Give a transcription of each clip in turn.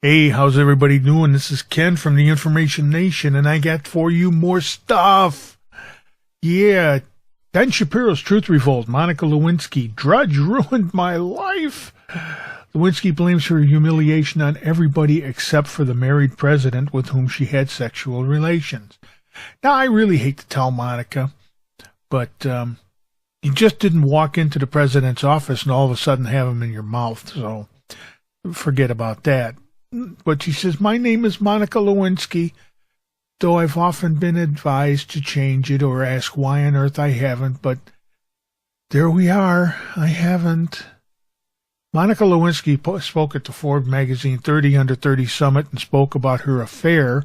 Hey, how's everybody doing? This is Ken from the Information Nation, and I got for you more stuff. Yeah, Ben Shapiro's Truth Revolt, Monica Lewinsky, Drudge Ruined My Life. Lewinsky blames her humiliation on everybody except for the married president with whom she had sexual relations. Now, I really hate to tell Monica, but you just didn't walk into the president's office and all of a sudden have him in your mouth, so forget about that. But she says, my name is Monica Lewinsky, though I've often been advised to change it or ask why on earth I haven't, but there we are, I haven't. Monica Lewinsky spoke at the Forbes magazine 30 Under 30 Summit and spoke about her affair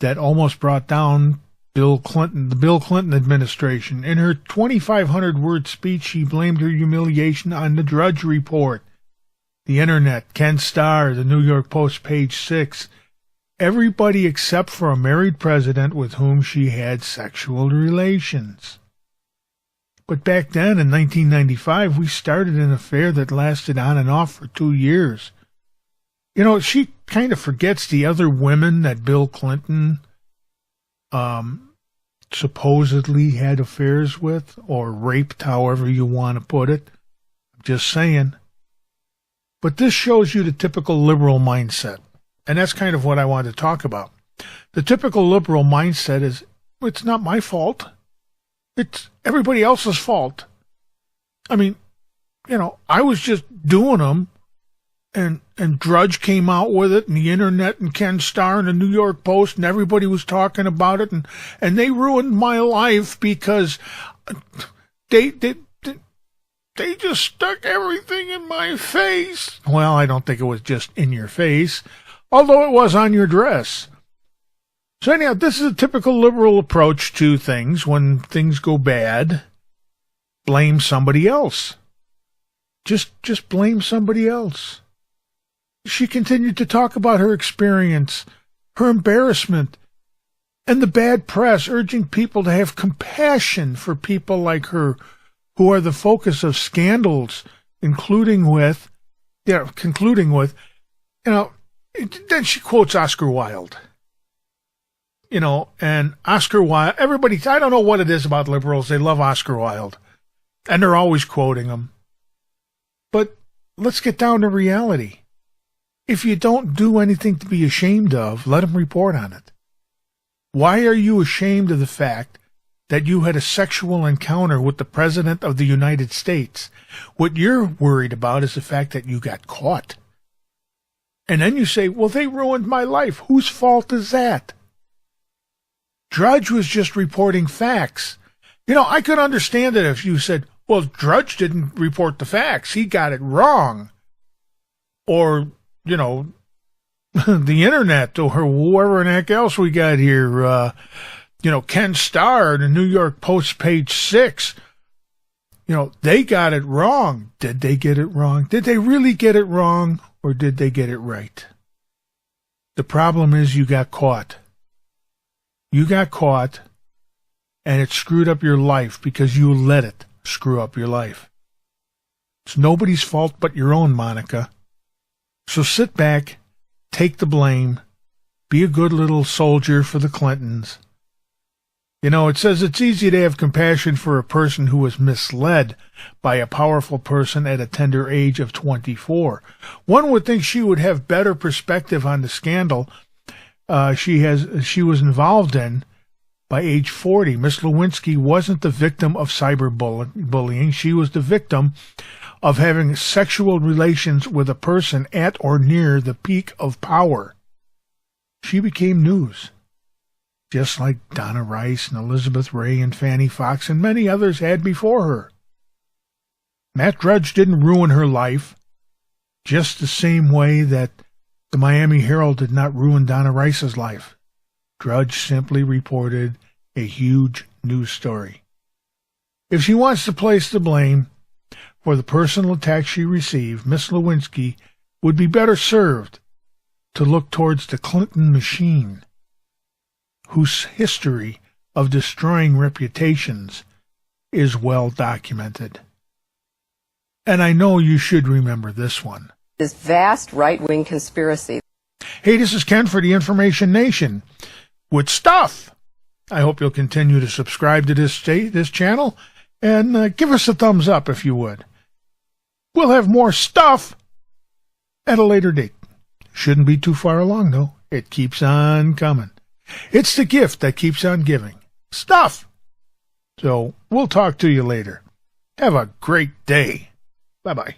that almost brought down the Bill Clinton administration. In her 2,500-word speech, she blamed her humiliation on the Drudge Report, the Internet, Ken Starr, the New York Post, page 6. Everybody except for a married president with whom she had sexual relations. But back then, in 1995, we started an affair that lasted on and off for 2 years. You know, she kind of forgets the other women that Bill Clinton supposedly had affairs with, or raped, however you want to put it. I'm just saying. But this shows you the typical liberal mindset. And that's kind of what I want to talk about. The typical liberal mindset is, it's not my fault. It's everybody else's fault. I mean, you know, I was just doing them, and Drudge came out with it, and the Internet, and Ken Starr, and the New York Post, and everybody was talking about it, and they ruined my life because they just stuck everything in my face. Well, I don't think it was just in your face, although it was on your dress. So anyhow, this is a typical liberal approach to things. When things go bad, blame somebody else. Just blame somebody else. She continued to talk about her experience, her embarrassment, and the bad press, urging people to have compassion for people like her, who are the focus of scandals, concluding with, then she quotes Oscar Wilde. You know, and Oscar Wilde, everybody, I don't know what it is about liberals, they love Oscar Wilde, and they're always quoting him. But let's get down to reality. If you don't do anything to be ashamed of, let them report on it. Why are you ashamed of the fact that you had a sexual encounter with the President of the United States? What you're worried about is the fact that you got caught. And then you say, well, they ruined my life. Whose fault is that? Drudge was just reporting facts. You know, I could understand it if you said, well, Drudge didn't report the facts. He got it wrong. Or, you know, the Internet or whoever the heck else we got here, Ken Starr, the New York Post, page 6, they got it wrong. Did they get it wrong? Did they really get it wrong, or did they get it right? The problem is you got caught. You got caught, and it screwed up your life because you let it screw up your life. It's nobody's fault but your own, Monica. So sit back, take the blame, be a good little soldier for the Clintons. You know, it says it's easy to have compassion for a person who was misled by a powerful person at a tender age of 24. One would think she would have better perspective on the scandal she was involved in by age 40. Miss Lewinsky wasn't the victim of cyberbullying. She was the victim of having sexual relations with a person at or near the peak of power. She became news, just like Donna Rice and Elizabeth Ray and Fannie Fox and many others had before her. Matt Drudge didn't ruin her life, just the same way that the Miami Herald did not ruin Donna Rice's life. Drudge simply reported a huge news story. If she wants to place the blame for the personal attack she received, Miss Lewinsky would be better served to look towards the Clinton machine, whose history of destroying reputations is well documented. And I know you should remember this one. This vast right-wing conspiracy. Hey, this is Ken for the Information Nation with stuff. I hope you'll continue to subscribe to this channel and give us a thumbs up if you would. We'll have more stuff at a later date. Shouldn't be too far along, though. It keeps on coming. It's the gift that keeps on giving. Stuff. So we'll talk to you later. Have a great day. Bye-bye.